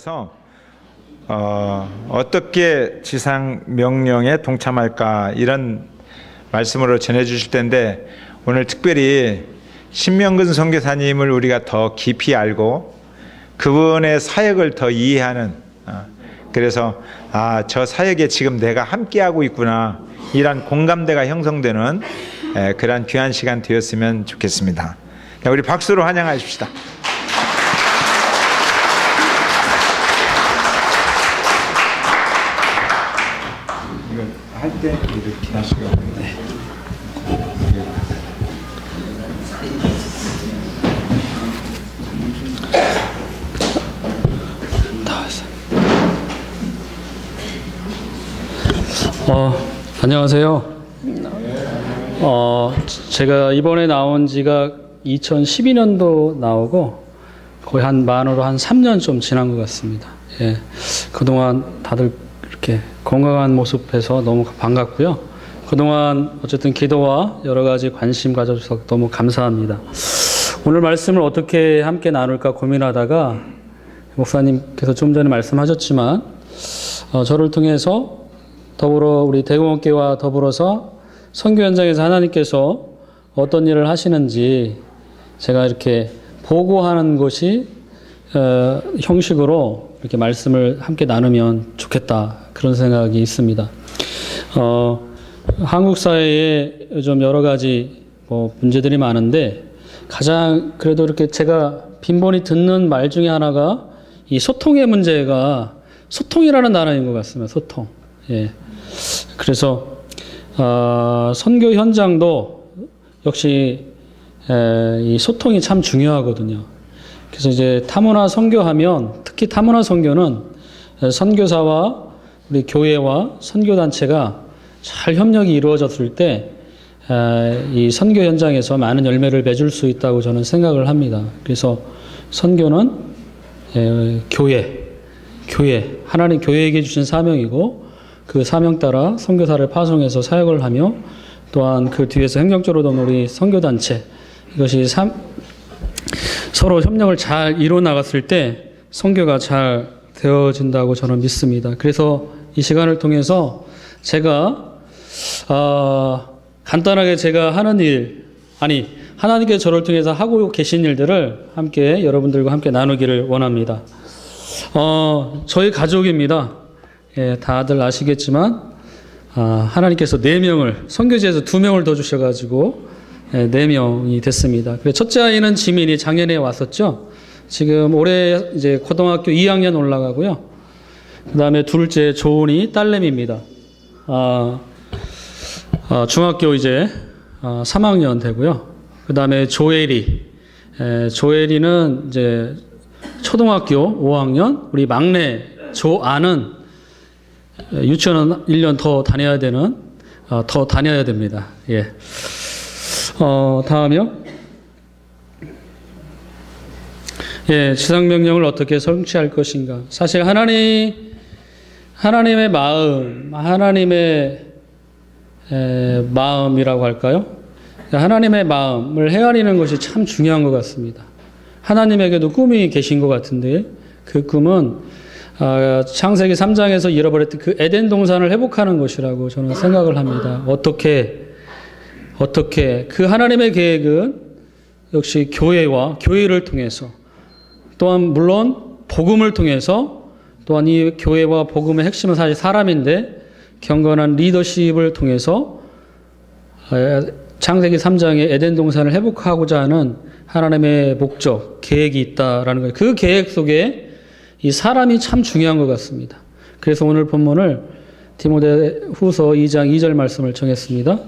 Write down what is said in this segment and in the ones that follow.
통해서 어떻게 지상 명령에 동참할까 이런 말씀으로 전해주실 텐데, 오늘 특별히 신명근 선교사님을 우리가 더 깊이 알고 그분의 사역을 더 이해하는, 그래서 저 사역에 지금 내가 함께하고 있구나, 이런 공감대가 형성되는 그런 귀한 시간 되었으면 좋겠습니다. 우리 박수로 환영하십시다. 이거 할 때 이렇게 하시고, 네. 안녕하세요. 제가 이번에 나온 지가 2012년도 나오고 거의 만으로 한 3년 좀 지난 것 같습니다. 예. 그동안 다들 이렇게 건강한 모습에서 너무 반갑고요. 그동안 어쨌든 기도와 여러 가지 관심 가져주셔서 너무 감사합니다. 오늘 말씀을 어떻게 함께 나눌까 고민하다가 목사님께서 좀 전에 말씀하셨지만 저를 통해서 더불어 우리 대공업계와 더불어서 선교 현장에서 하나님께서 어떤 일을 하시는지 제가 이렇게 보고하는 것이 형식으로 이렇게 말씀을 함께 나누면 좋겠다, 그런 생각이 있습니다. 한국 사회에 요즘 여러 가지 문제들이 많은데 가장 그래도 이렇게 제가 빈번히 듣는 말 중에 하나가 이 소통의 문제가, 소통이라는 단어인 것 같습니다. 소통. 예. 그래서 선교 현장도 역시 이 소통이 참 중요하거든요. 그래서 이제 타문화 선교하면, 특히 타문화 선교는 선교사와 우리 교회와 선교단체가 잘 협력이 이루어졌을 때 이 선교 현장에서 많은 열매를 맺을 수 있다고 저는 생각을 합니다. 그래서 선교는 교회, 하나님 교회에게 주신 사명이고, 그 사명 따라 선교사를 파송해서 사역을 하며, 또한 그 뒤에서 행정적으로 도는 우리 선교단체, 이것이 서로 협력을 잘 이루어 나갔을 때 선교가 잘 되어진다고 저는 믿습니다. 그래서 이 시간을 통해서 제가 간단하게 제가 하는 일, 하나님께서 저를 통해서 하고 계신 일들을 함께 여러분들과 함께 나누기를 원합니다. 저희 가족입니다. 예, 다들 아시겠지만 하나님께서 4명을, 선교지에서 2명을 더 주셔가지고 4명이 됐습니다. 첫째 아이는 지민이 작년에 왔었죠. 지금 올해 이제 고등학교 2학년 올라가고요. 그 다음에 둘째 조은이 딸내미입니다. 중학교 이제 3학년 되고요. 그 다음에 조엘이는 이제 초등학교 5학년, 우리 막내 조아는 유치원은 1년 더 다녀야 됩니다. 예. 다음이요. 예, 지상명령을 어떻게 성취할 것인가. 사실 하나님의 마음, 하나님의 마음이라고 할까요? 하나님의 마음을 헤아리는 것이 참 중요한 것 같습니다. 하나님에게도 꿈이 계신 것 같은데, 그 꿈은 창세기 3장에서 잃어버렸던 그 에덴 동산을 회복하는 것이라고 저는 생각을 합니다. 어떻게 그 하나님의 계획은 역시 교회를 통해서, 또한 물론 복음을 통해서, 또한 이 교회와 복음의 핵심은 사실 사람인데 경건한 리더십을 통해서 창세기 3장의 에덴 동산을 회복하고자 하는 하나님의 목적, 계획이 있다라는 거예요. 그 계획 속에 이 사람이 참 중요한 것 같습니다. 그래서 오늘 본문을 디모데후서 2장 2절 말씀을 정했습니다.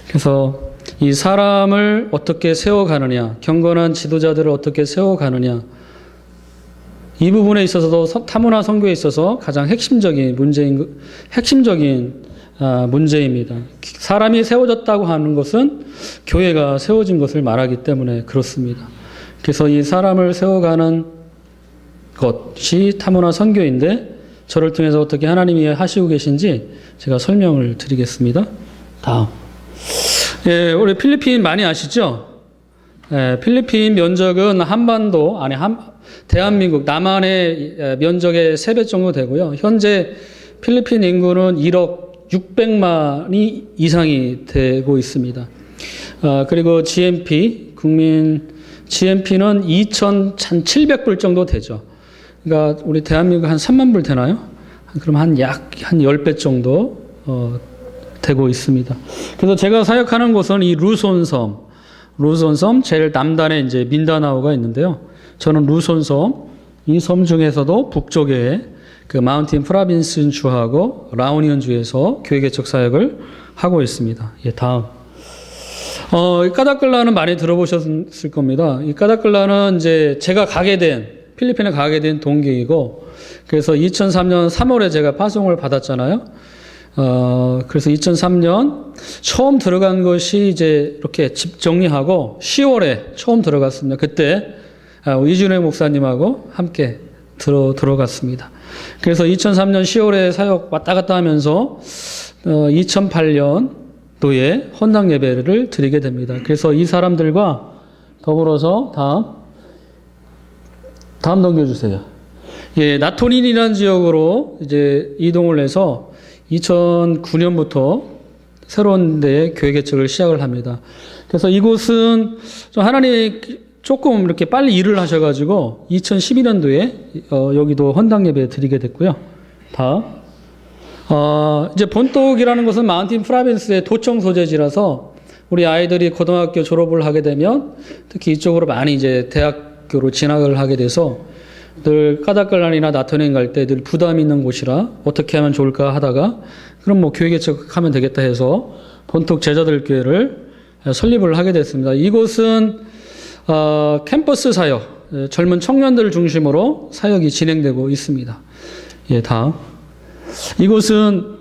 그래서 이 사람을 어떻게 세워가느냐, 경건한 지도자들을 어떻게 세워가느냐, 이 부분에 있어서도 타문화 선교에 있어서 가장 핵심적인 문제입니다. 사람이 세워졌다고 하는 것은 교회가 세워진 것을 말하기 때문에 그렇습니다. 그래서 이 사람을 세워가는 것이 타문화 선교인데, 저를 통해서 어떻게 하나님이 하시고 계신지 제가 설명을 드리겠습니다. 다음. 예, 우리 필리핀 많이 아시죠? 예, 필리핀 면적은 한반도, 대한민국 남한의 면적의 3배 정도 되고요. 현재 필리핀 인구는 1억 600만이 이상이 되고 있습니다. 그리고 GNP, 국민 GNP는 2,700불 정도 되죠. 그러니까 우리 대한민국 한 3만 불 되나요? 그럼 한 10배 정도 되고 있습니다. 그래서 제가 사역하는 곳은 이 루손섬 제일 남단에 이제 민다나오가 있는데요. 저는 루손섬, 이 섬 중에서도 북쪽에 그 마운틴 프라빈스 주하고 라우니온 주에서 교회 개척 사역을 하고 있습니다. 예, 다음. 이 까다클라는 많이 들어보셨을 겁니다. 이 까다클라는 이제 제가 필리핀에 가게 된 동기이고, 그래서 2003년 3월에 제가 파송을 받았잖아요. 그래서 2003년 처음 들어간 것이 이제 이렇게 집 정리하고 10월에 처음 들어갔습니다. 그때 이준혜 목사님하고 함께 들어갔습니다. 그래서 2003년 10월에 사역 왔다 갔다 하면서 2008년도에 헌당 예배를 드리게 됩니다. 그래서 이 사람들과 더불어서 다음 넘겨주세요. 예, 나토닌이라는 지역으로 이제 이동을 해서 2009년부터 새로운 데 교회 개척을 시작을 합니다. 그래서 이곳은 좀 하나님 조금 이렇게 빨리 일을 하셔가지고 2012년도에 여기도 헌당 예배 드리게 됐고요. 이제 본톡이라는 것은 마운틴 프라빈스의 도청 소재지라서 우리 아이들이 고등학교 졸업을 하게 되면 특히 이쪽으로 많이 이제 대학교로 진학을 하게 돼서 늘 까다클란이나 나토닌 갈 때 늘 부담 있는 곳이라 어떻게 하면 좋을까 하다가 그럼 뭐 교회 개척하면 되겠다 해서 본톡 제자들 교회를 설립을 하게 됐습니다. 이곳은 캠퍼스 사역, 젊은 청년들을 중심으로 사역이 진행되고 있습니다. 예, 다음. 이곳은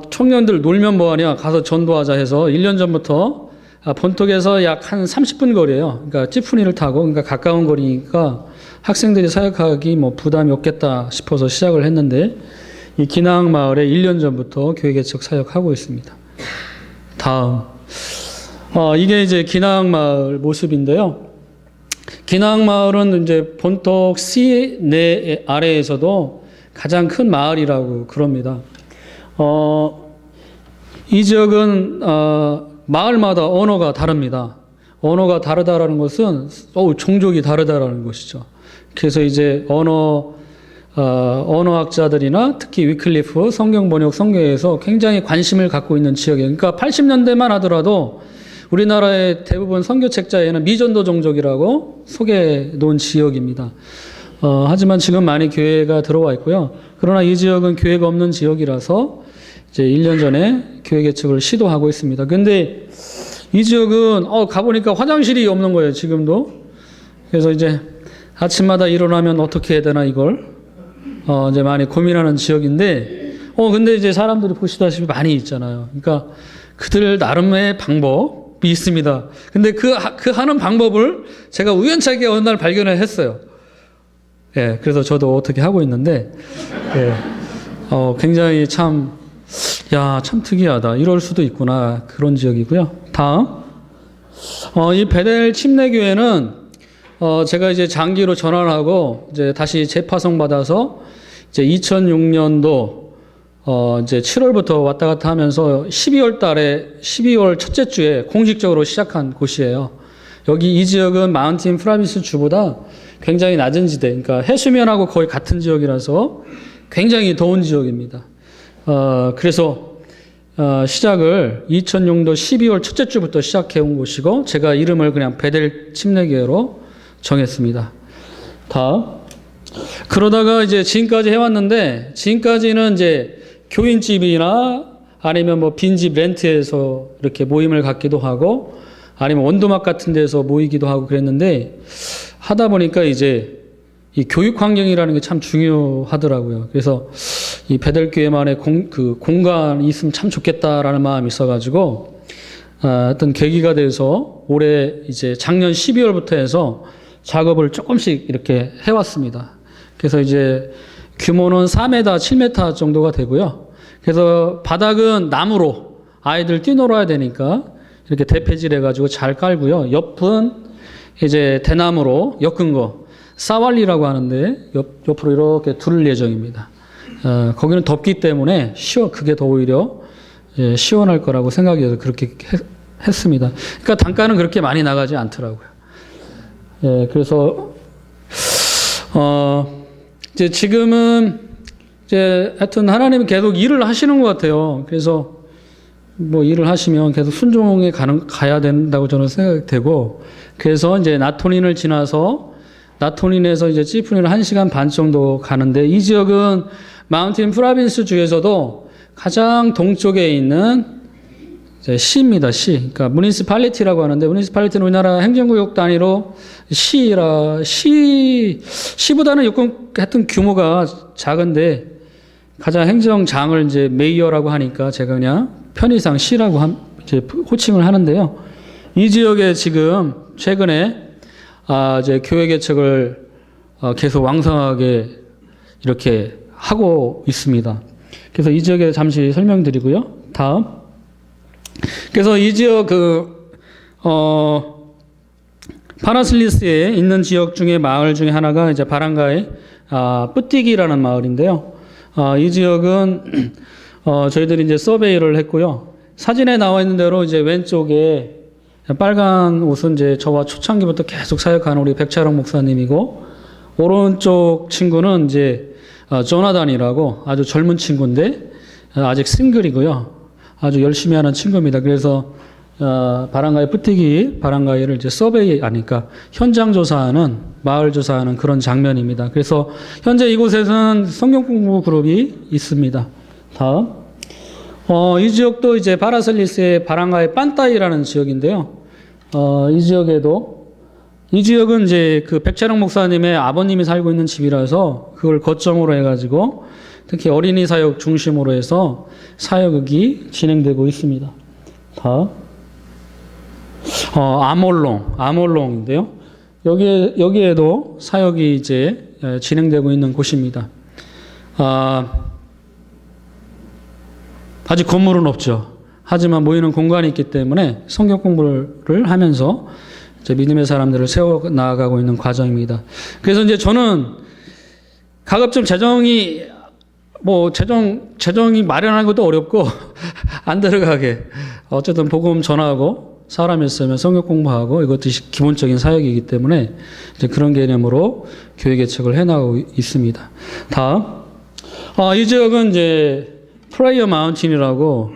청년들 놀면 뭐하냐 가서 전도하자 해서 1년 전부터 본톡에서 약 한 30분 거리예요. 그러니까 찌푸니를 타고 그러니까 가까운 거리니까 학생들이 사역하기 뭐 부담이 없겠다 싶어서 시작을 했는데 이 기낭 마을에 1년 전부터 교회 개척 사역하고 있습니다. 다음. 이게 이제 기낭 마을 모습인데요. 기낭 마을은 이제 본톡 시내 아래에서도 가장 큰 마을이라고 그럽니다. 이 지역은 마을마다 언어가 다릅니다. 언어가 다르다라는 것은 종족이 다르다라는 것이죠. 그래서 이제 언어학자들이나 특히 위클리프 성경 번역 성경에서 굉장히 관심을 갖고 있는 지역이에요. 그러니까 80년대만 하더라도 우리나라의 대부분 선교책자에는 미전도 종족이라고 소개해 놓은 지역입니다. 하지만 지금 많이 교회가 들어와 있고요. 그러나 이 지역은 교회가 없는 지역이라서 이제 1년 전에 교회 개척을 시도하고 있습니다. 근데 이 지역은 가보니까 화장실이 없는 거예요, 지금도. 그래서 이제 아침마다 일어나면 어떻게 해야 되나 이걸 이제 많이 고민하는 지역인데 근데 이제 사람들이 보시다시피 많이 있잖아요. 그러니까 그들 나름의 방법이 있습니다. 근데 그 하는 방법을 제가 우연찮게 어느 날 발견을 했어요. 예, 그래서 저도 어떻게 하고 있는데, 예, 굉장히 참 특이하다. 이럴 수도 있구나. 그런 지역이고요. 다음. 이 베델 침례교회는, 제가 이제 장기로 전환하고, 이제 다시 재파송 받아서, 이제 2006년도, 이제 7월부터 왔다 갔다 하면서 12월 첫째 주에 공식적으로 시작한 곳이에요. 이 지역은 마운틴 프라빈스 주보다 굉장히 낮은 지대, 그러니까 해수면하고 거의 같은 지역이라서 굉장히 더운 지역입니다. 그래서 시작을 2006년 12월 첫째 주부터 시작해 온 곳이고 제가 이름을 그냥 베델 침례교회로 정했습니다. 다음. 그러다가 이제 지금까지 해왔는데 지금까지는 이제 교인집이나 아니면 뭐 빈집 렌트해서 이렇게 모임을 갖기도 하고 아니면 원두막 같은 데서 모이기도 하고 그랬는데 하다 보니까 이제 이 교육 환경이라는 게 참 중요하더라고요. 그래서 이 베델교회만의 공간이 있으면 참 좋겠다라는 마음이 있어가지고 어떤 계기가 돼서 올해 이제 작년 12월부터 해서 작업을 조금씩 이렇게 해왔습니다. 그래서 이제 규모는 4m, 7m 정도가 되고요. 그래서 바닥은 나무로 아이들 뛰놀아야 되니까 이렇게 대패질 해가지고 잘 깔고요. 옆은 이제 대나무로 엮은 거. 사왈리라고 하는데 옆으로 이렇게 둘 예정입니다. 거기는 덥기 때문에 그게 더 오히려 시원할 거라고 생각해서 그렇게 했습니다. 그러니까 단가는 그렇게 많이 나가지 않더라고요. 그래서 이제 지금은 이제 하여튼 하나님은 계속 일을 하시는 것 같아요. 그래서 뭐 일을 하시면 계속 순종에 가야 된다고 저는 생각이 되고, 그래서 이제 나토닌을 지나서 나토닌에서 이제 찌푸니를 1시간 반 정도 가는데, 이 지역은 마운틴 프라빈스 중에서도 가장 동쪽에 있는 시입니다. 시. 그러니까 무니시팔리티라고 하는데, 무니시팔리티는 우리나라 행정구역 단위로 시보다는 조금 하여튼 규모가 작은데, 가장 행정장을 이제 메이어라고 하니까 제가 그냥 편의상 시라고 이제 호칭을 하는데요. 이 지역에 지금 최근에 이제 교회 개척을 계속 왕성하게 이렇게 하고 있습니다. 그래서 이 지역에 잠시 설명드리고요. 다음. 그래서 이 지역 파라슬리스에 있는 지역 중에 마을 중에 하나가 이제 바랑가의 뿌띠기라는 마을인데요. 이 지역은 저희들이 이제 서베이를 했고요. 사진에 나와 있는 대로 이제 왼쪽에 빨간 옷은 이제 저와 초창기부터 계속 사역하는 우리 백차령 목사님이고, 오른쪽 친구는 이제 조나단이라고 아주 젊은 친구인데 아직 싱글이고요. 아주 열심히 하는 친구입니다. 그래서 바랑가이 뿌띠기 바랑가이를 이제 서베이 아니까 현장 조사하는, 마을 조사하는 그런 장면입니다. 그래서 현재 이곳에서는 성경 공부 그룹이 있습니다. 다음. 이 지역도 이제 파라슬리스의 바랑가이 빤따이라는 지역인데요. 이 지역은 이제 그 백차령 목사님의 아버님이 살고 있는 집이라서 그걸 거점으로 해가지고 특히 어린이 사역 중심으로 해서 사역이 진행되고 있습니다. 다음. 아몰롱인데요. 여기에도 사역이 이제 진행되고 있는 곳입니다. 아직 건물은 없죠. 하지만 모이는 공간이 있기 때문에 성경 공부를 하면서 이제 믿음의 사람들을 세워 나아가고 있는 과정입니다. 그래서 이제 저는 가급적 재정이 마련하는 것도 어렵고 안 들어가게 어쨌든 복음 전하고 사람이 있으면 성경 공부하고 이것도 기본적인 사역이기 때문에 이제 그런 개념으로 교회 개척을 해나가고 있습니다. 다음. 이 지역은 이제 프레이어 마운틴이라고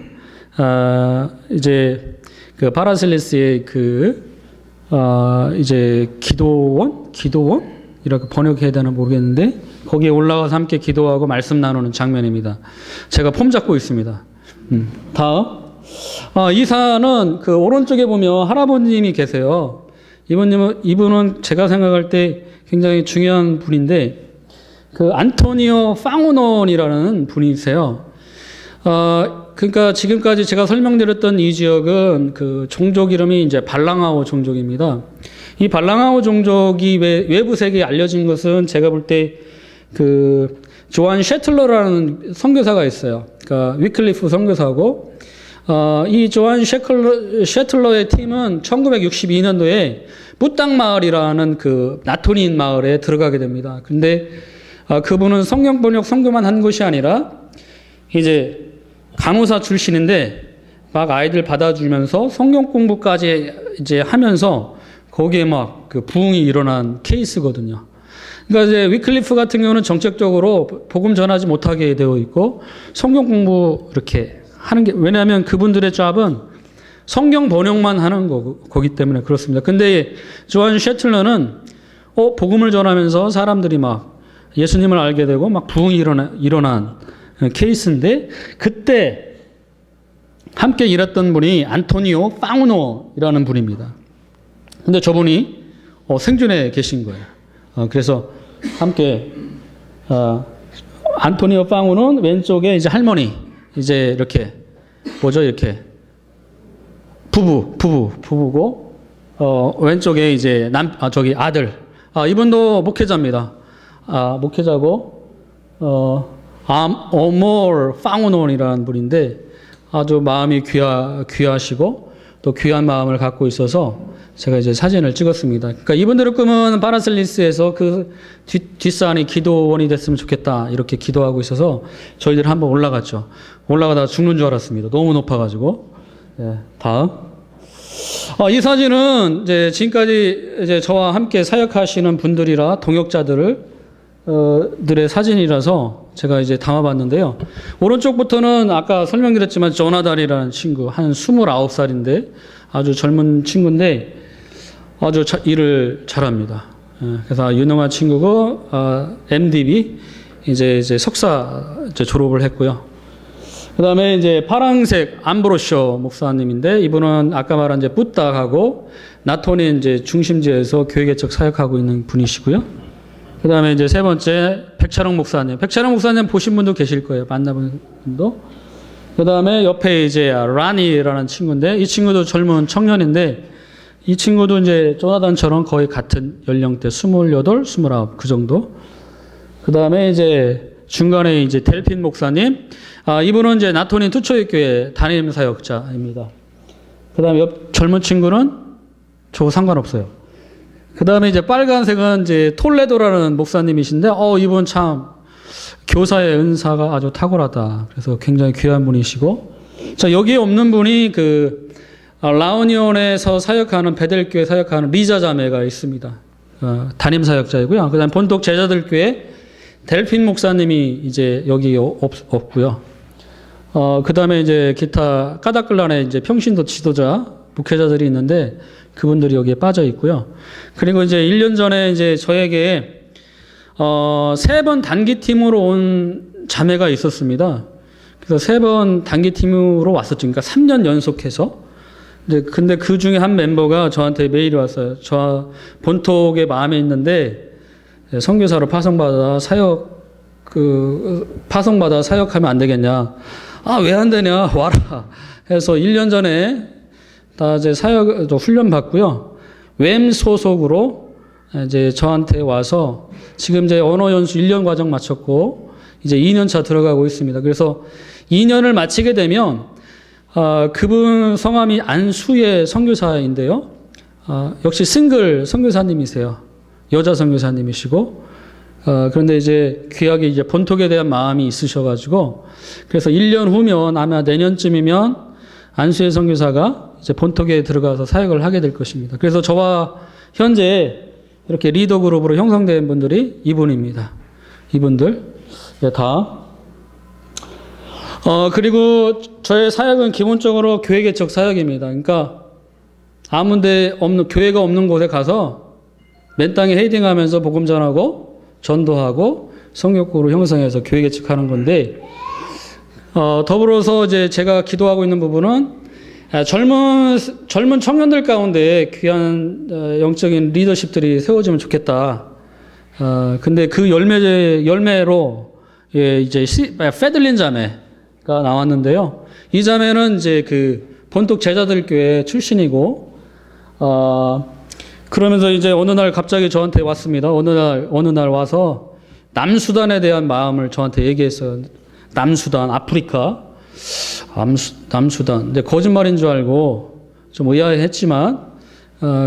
이제 그 파라슬리스의 이제 기도원이라고 번역해야 되나 모르겠는데 거기에 올라가서 함께 기도하고 말씀 나누는 장면입니다. 제가 폼 잡고 있습니다. 다음. 이 산은 그 오른쪽에 보면 할아버님이 계세요. 이분은 제가 생각할 때 굉장히 중요한 분인데 그 안토니오 빵우논이라는 분이세요. 그러니까 지금까지 제가 설명드렸던 이 지역은 그 종족 이름이 이제 발랑아오 종족입니다. 이 발랑아오 종족이 외부 세계에 알려진 것은 제가 볼 때 그 조한 셰틀러라는 선교사가 있어요. 그러니까 위클리프 선교사고, 이 조한 셰틀러의 팀은 1962년도에 뿌땅 마을이라는 그 나토닌 마을에 들어가게 됩니다. 근데 그분은 성경 번역 선교만 한 것이 아니라 이제 간호사 출신인데 막 아이들 받아주면서 성경 공부까지 이제 하면서 거기에 막 그 부흥이 일어난 케이스거든요. 그러니까 이제 위클리프 같은 경우는 정책적으로 복음 전하지 못하게 되어 있고 성경 공부 이렇게 하는 게, 왜냐하면 그분들의 잡은 성경 번역만 하는 거기 때문에 그렇습니다. 근데 조한 셰틀러는 복음을 전하면서 사람들이 막 예수님을 알게 되고 막 부흥이 일어난 케이스인데, 그때 함께 일했던 분이 안토니오 빵우노이라는 분입니다. 근데 저분이 생존에 계신 거예요. 그래서 함께 안토니오 빵우는 왼쪽에 이제 할머니, 이제 이렇게 이렇게 부부고 왼쪽에 이제 아들. 이분도 목회자입니다. 목회자고 어몰 빵우논이라는 분인데 아주 마음이 귀하시고 또 귀한 마음을 갖고 있어서 제가 이제 사진을 찍었습니다. 그러니까 이분들의 꿈은 파라셀리스에서 그 뒷산이 기도원이 됐으면 좋겠다 이렇게 기도하고 있어서 저희들 한번 올라갔죠. 올라가다가 죽는 줄 알았습니다. 너무 높아가지고. 예, 다음. 이 사진은 이제 지금까지 이제 저와 함께 사역하시는 분들이라 동역자들의 사진이라서 제가 이제 담아봤는데요. 오른쪽부터는 아까 설명드렸지만 조나단이라는 친구, 한 29살인데 아주 젊은 친구인데 아주 일을 잘합니다. 그래서 유능한 친구고, MDB 이제 석사 졸업을 했고요. 그 다음에 이제 파랑색 암브로쇼 목사님인데 이분은 아까 말한 이제 뿌딱하고 나토니 이제 중심지에서 교회 개척 사역하고 있는 분이시고요. 그 다음에 이제 세 번째 백찬홍 목사님. 백찬홍 목사님 보신 분도 계실 거예요. 만나본 분도. 그 다음에 옆에 이제 라니라는 친구인데 이 친구도 젊은 청년인데 이 친구도 이제 조나단처럼 거의 같은 연령대 28, 29 그 정도. 그 다음에 이제 중간에 이제 델핀 목사님. 이분은 이제 나토니 투초익교회 담임 사역자입니다. 그 다음에 옆 젊은 친구는 저거 상관없어요. 그 다음에 이제 빨간색은 이제 톨레도라는 목사님이신데, 이분 참 교사의 은사가 아주 탁월하다. 그래서 굉장히 귀한 분이시고, 자, 여기에 없는 분이 라우니온에서 사역하는 베델교회 사역하는 리자 자매가 있습니다. 담임 사역자이고요. 그 다음에 본독 제자들교회 델핀 목사님이 이제 여기 없고요. 그 다음에 이제 기타 까닥글란의 이제 평신도 지도자, 목회자들이 있는데 그분들이 여기에 빠져 있고요. 그리고 이제 1년 전에 이제 저에게, 3번 단기팀으로 온 자매가 있었습니다. 그래서 3번 단기팀으로 왔었죠. 그러니까 3년 연속해서. 근데 그 중에 한 멤버가 저한테 메일이 왔어요. 저 본톡에 마음에 있는데, 선교사로 파송받아 사역하면 안 되겠냐. 왜 안 되냐. 와라. 해서 1년 전에 다 이제 훈련 받고요. 웸 소속으로 이제 저한테 와서 지금 이제 언어 연수 1년 과정 마쳤고 이제 2년 차 들어가고 있습니다. 그래서 2년을 마치게 되면 그분 성함이 안수의 선교사인데요. 역시 싱글 선교사님이세요. 여자 선교사님이시고 그런데 이제 귀하게 이제 본톡에 대한 마음이 있으셔가지고 그래서 1년 후면 아마 내년쯤이면 안수의 선교사가 이제 본톡에 들어가서 사역을 하게 될 것입니다. 그래서 저와 현재 이렇게 리더 그룹으로 형성된 분들이 이분입니다. 이분들. 다. 그리고 저의 사역은 기본적으로 교회 개척 사역입니다. 그러니까 아무데 없는, 교회가 없는 곳에 가서 맨 땅에 헤딩하면서 복음 전하고 전도하고 성역구로 형성해서 교회 개척하는 건데, 더불어서 이제 제가 기도하고 있는 부분은 젊은 청년들 가운데 귀한 영적인 리더십들이 세워지면 좋겠다. 근데 그 열매로 이제 페들린 자매가 나왔는데요. 이 자매는 이제 그 본톡 제자들 교회 출신이고, 그러면서 이제 어느 날 갑자기 저한테 왔습니다. 어느 날 와서 남수단에 대한 마음을 저한테 얘기했어요. 남수단, 아프리카. 남수단. 근데 거짓말인 줄 알고 좀 의아했지만,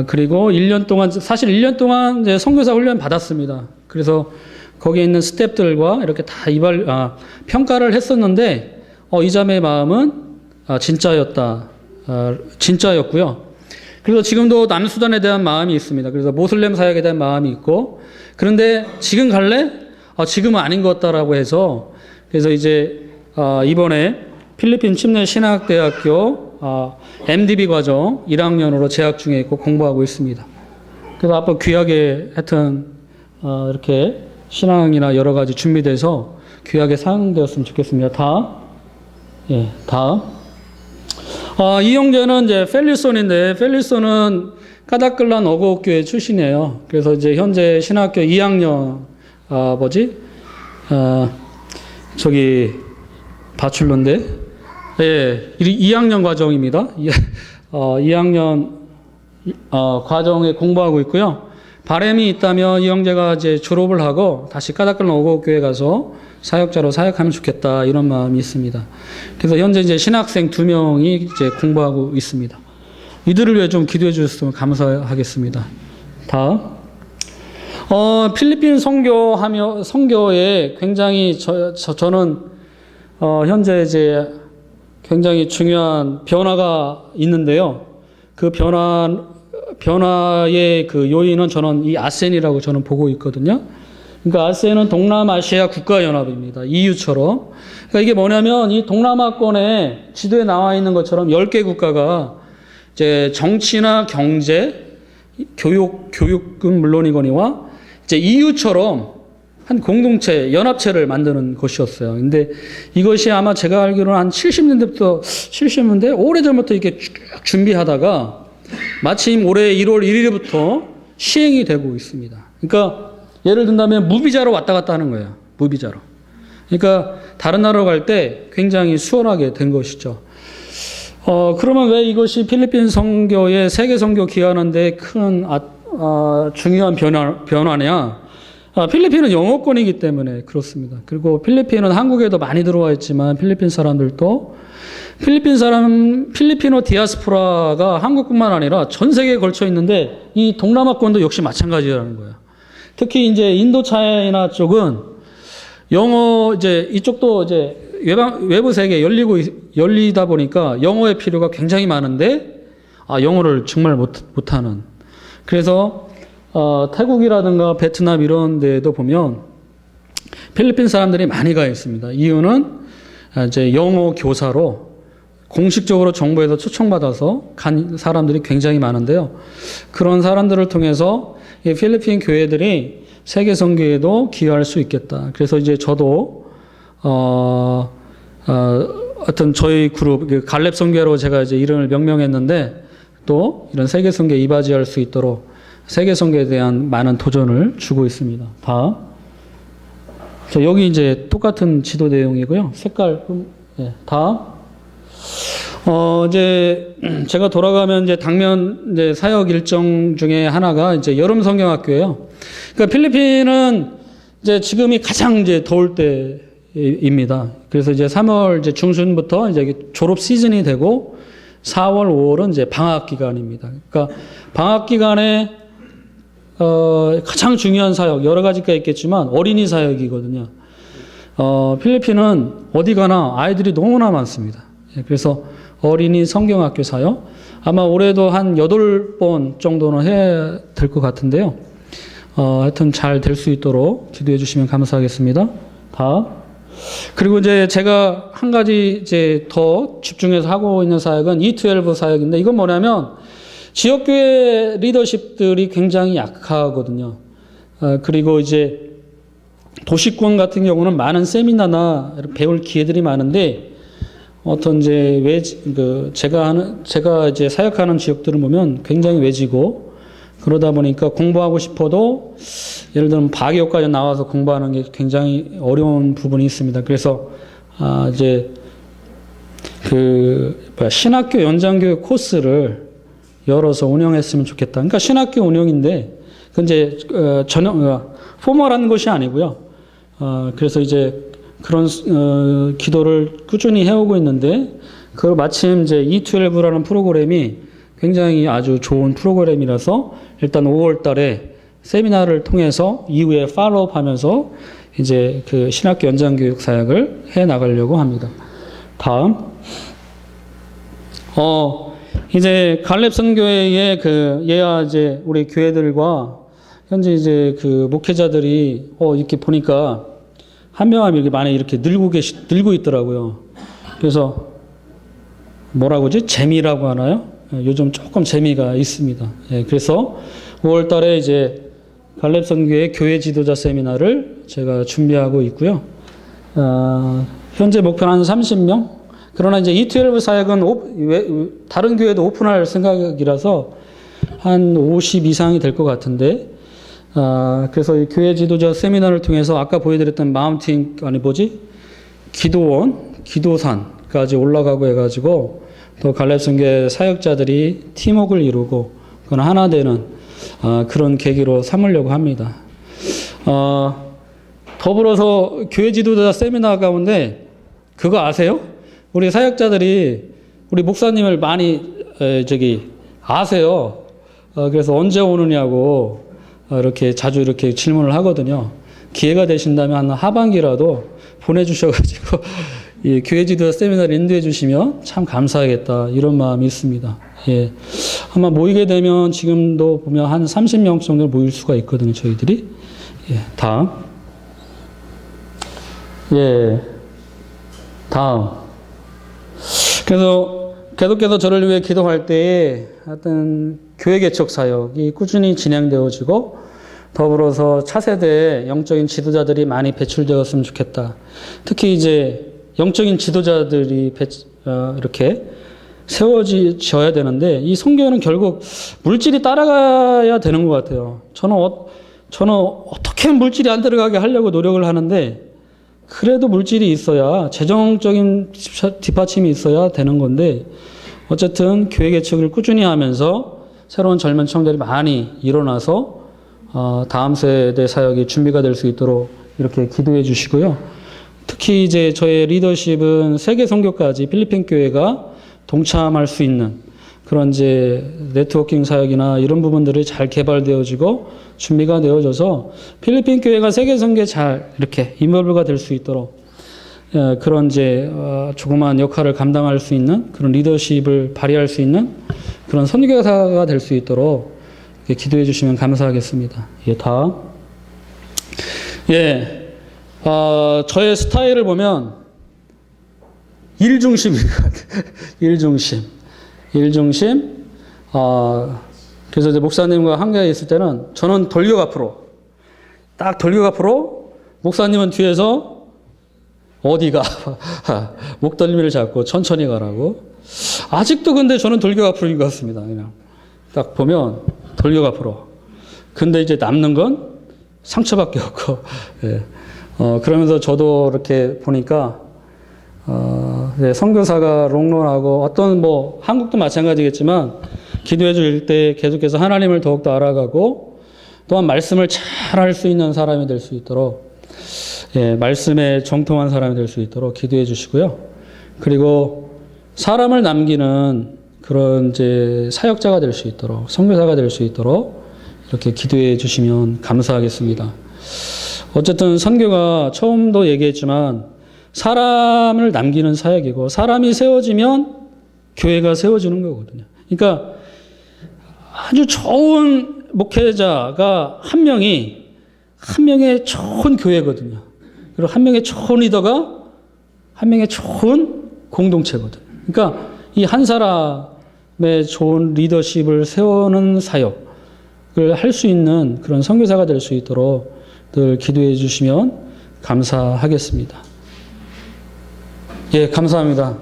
그리고 1년 동안, 사실 1년 동안 이제 선교사 훈련 받았습니다. 그래서 거기에 있는 스태프들과 이렇게 다 평가를 했었는데, 이 자매의 마음은 진짜였고요. 그래서 지금도 남수단에 대한 마음이 있습니다. 그래서 모슬렘 사역에 대한 마음이 있고, 그런데 지금 갈래? 지금은 아닌 것 같다라고 해서, 그래서 이제 이번에 필리핀 침례 신학대학교 MDB 과정 1학년으로 재학 중에 있고 공부하고 있습니다. 그래서 앞으로 귀하게 하여튼 이렇게 신앙이나 여러 가지 준비돼서 귀하게 사용되었으면 좋겠습니다. 다음. 이 형제는 이제 펠리손인데, 펠리손은 까닥글란 어고교회 출신이에요. 그래서 이제 현재 신학교 2학년, 바출로인데, 2학년 과정입니다. 2학년, 과정에 공부하고 있고요. 바람이 있다면 이 형제가 이제 졸업을 하고 다시 까닥글란 어고교회 가서 사역자로 사역하면 좋겠다, 이런 마음이 있습니다. 그래서 현재 이제 신학생 2명이 이제 공부하고 있습니다. 이들을 위해 좀 기도해 주셨으면 감사하겠습니다. 다음. 필리핀 선교에 굉장히 저는 현재 이제 굉장히 중요한 변화가 있는데요. 그 변화의 그 요인은 저는 이 아세안이라고 저는 보고 있거든요. 그러니까 아세안은 동남아시아 국가연합입니다. EU처럼. 그러니까 이게 뭐냐면 이 동남아권에 지도에 나와 있는 것처럼 10개 국가가 이제 정치나 경제, 교육은 물론이거니와 이제 EU처럼 한 공동체, 연합체를 만드는 것이었어요. 근데 이것이 아마 제가 알기로는 한 70년대, 오래전부터 이렇게 쭉 준비하다가 마침 올해 1월 1일부터 시행이 되고 있습니다. 그러니까 예를 든다면 무비자로 왔다 갔다 하는 거예요. 무비자로. 그러니까 다른 나라로 갈 때 굉장히 수월하게 된 것이죠. 그러면 왜 이것이 필리핀 선교의 세계 선교 기여하는데 큰 중요한 변화냐? 필리핀은 영어권이기 때문에 그렇습니다. 그리고 필리핀은 한국에도 많이 들어와 있지만 필리핀 사람들도 필리핀어 디아스포라가 한국뿐만 아니라 전 세계에 걸쳐 있는데 이 동남아권도 역시 마찬가지라는 거예요. 특히 이제 인도 차이나 쪽은 영어 이제 이쪽도 이제 외부 세계에 열리다 보니까 영어의 필요가 굉장히 많은데 영어를 정말 못하는. 그래서 태국이라든가 베트남 이런 데도 보면 필리핀 사람들이 많이 가 있습니다. 이유는 이제 영어 교사로 공식적으로 정부에서 초청받아서 간 사람들이 굉장히 많은데요. 그런 사람들을 통해서 이 필리핀 교회들이 세계 선교에도 기여할 수 있겠다. 그래서 이제 저도 하여튼 저희 그룹 갈렙 선교회로 제가 이제 이름을 명명했는데 또 이런 세계 선교에 이바지할 수 있도록 세계 선교에 대한 많은 도전을 주고 있습니다. 다음. 자, 여기 이제 똑같은 지도 내용이고요. 색깔 다음. 이제 제가 돌아가면 이제 당면 이제 사역 일정 중에 하나가 이제 여름 성경학교예요. 그러니까 필리핀은 이제 지금이 가장 이제 더울 때입니다. 그래서 이제 3월 이제 중순부터 이제 졸업 시즌이 되고 4월, 5월은 이제 방학 기간입니다. 그러니까 방학 기간에 가장 중요한 사역 여러 가지가 있겠지만 어린이 사역이거든요. 필리핀은 어디 가나 아이들이 너무나 많습니다. 그래서 어린이 성경학교 사역 아마 올해도 한 8번 정도는 해야 될 것 같은데요. 하여튼 잘 될 수 있도록 기도해 주시면 감사하겠습니다. 다음. 그리고 이제 제가 한 가지 이제 더 집중해서 하고 있는 사역은 E12 사역인데 이건 뭐냐면 지역교회 리더십들이 굉장히 약하거든요. 그리고 이제 도시권 같은 경우는 많은 세미나나 배울 기회들이 많은데 어떤 이제 제가 이제 사역하는 지역들을 보면 굉장히 외지고 그러다 보니까 공부하고 싶어도 예를 들면 바기호까지 나와서 공부하는 게 굉장히 어려운 부분이 있습니다. 그래서 이제 신학교 연장교육 코스를 열어서 운영했으면 좋겠다. 그러니까 신학교 운영인데 그 이제 포멀한 것이 아니고요. 그래서 이제 그런 기도를 꾸준히 해오고 있는데 그 마침 이제 E12라는 프로그램이 굉장히 아주 좋은 프로그램이라서 일단 5월 달에 세미나를 통해서 이후에 팔로우업 하면서 이제 그 신학교 연장교육 사역을 해 나가려고 합니다. 다음. 이제 갈렙 선교회의 예하 이제 우리 교회들과 현재 이제 그 목회자들이 이렇게 보니까 한 명 한 명 이렇게 많이 이렇게 늘고 있더라고요. 그래서 뭐라고 하지? 재미라고 하나요? 요즘 조금 재미가 있습니다. 그래서 5월 달에 이제 갈렙 선교회 교회 지도자 세미나를 제가 준비하고 있고요. 현재 목표는 한 30명. 그러나 이제 E12 사역은 다른 교회도 오픈할 생각이라서 한 50 이상이 될 것 같은데, 그래서 이 교회 지도자 세미나를 통해서 아까 보여드렸던 기도산까지 올라가고 해가지고 또 갈렙 선교회 사역자들이 팀워크를 이루고 그건 하나 되는 그런 계기로 삼으려고 합니다. 더불어서 교회 지도자 세미나 가운데 그거 아세요? 우리 사역자들이 우리 목사님을 많이 아세요. 그래서 언제 오느냐고 이렇게 자주 이렇게 질문을 하거든요. 기회가 되신다면 한 하반기라도 보내주셔가지고 이 교회 지도자 세미나를 인도해 주시면 참 감사하겠다 이런 마음이 있습니다. 예, 아마 모이게 되면 지금도 보면 한 30명 정도 모일 수가 있거든요. 저희들이. 예, 다음. 예, 다음. 그래서 계속해서 저를 위해 기도할 때에 하여튼 교회 개척 사역이 꾸준히 진행되어지고 더불어서 차세대 영적인 지도자들이 많이 배출되었으면 좋겠다. 특히 이제 영적인 지도자들이 이렇게 세워져야 되는데 이 선교는 결국 물질이 따라가야 되는 것 같아요. 저는 어떻게 물질이 안 들어가게 하려고 노력을 하는데 그래도 물질이 있어야 재정적인 뒷받침이 있어야 되는 건데 어쨌든 교회 개척을 꾸준히 하면서 새로운 젊은 청년들이 많이 일어나서 다음 세대 사역이 준비가 될 수 있도록 이렇게 기도해 주시고요. 특히 이제 저의 리더십은 세계 선교까지 필리핀 교회가 동참할 수 있는 그런 이제 네트워킹 사역이나 이런 부분들이 잘 개발되어지고 준비가 되어져서 필리핀 교회가 세계 선교에 잘 이렇게 인볼브가 될 수 있도록 그런 이제 조그마한 역할을 감당할 수 있는 그런 리더십을 발휘할 수 있는 그런 선교사가 될 수 있도록 기도해 주시면 감사하겠습니다. 예, 다음. 예. 저의 스타일을 보면 일중심인 것 같아요. 일중심. 그래서 이제 목사님과 한가에 있을 때는 저는 돌격 앞으로, 딱 돌격 앞으로, 목사님은 뒤에서 어디가 목덜미를 잡고 천천히 가라고. 아직도 근데 저는 돌격 앞으로인 것 같습니다. 그냥 딱 보면 돌격 앞으로. 근데 이제 남는 건 상처밖에 없고. 예. 그러면서 저도 이렇게 보니까, 선교사가 롱런하고 어떤 한국도 마찬가지겠지만, 기도해 줄 때 계속해서 하나님을 더욱더 알아가고, 또한 말씀을 잘 할 수 있는 사람이 될 수 있도록, 예, 말씀에 정통한 사람이 될 수 있도록 기도해 주시고요. 그리고 사람을 남기는 그런 이제 사역자가 될 수 있도록, 선교사가 될 수 있도록 이렇게 기도해 주시면 감사하겠습니다. 어쨌든 선교가 처음도 얘기했지만 사람을 남기는 사역이고 사람이 세워지면 교회가 세워지는 거거든요. 그러니까 아주 좋은 목회자가 한 명의 좋은 교회거든요. 그리고 한 명의 좋은 리더가 한 명의 좋은 공동체거든요. 그러니까 이 한 사람의 좋은 리더십을 세우는 사역을 할 수 있는 그런 선교사가 될 수 있도록 늘 기도해 주시면 감사하겠습니다. 예, 감사합니다.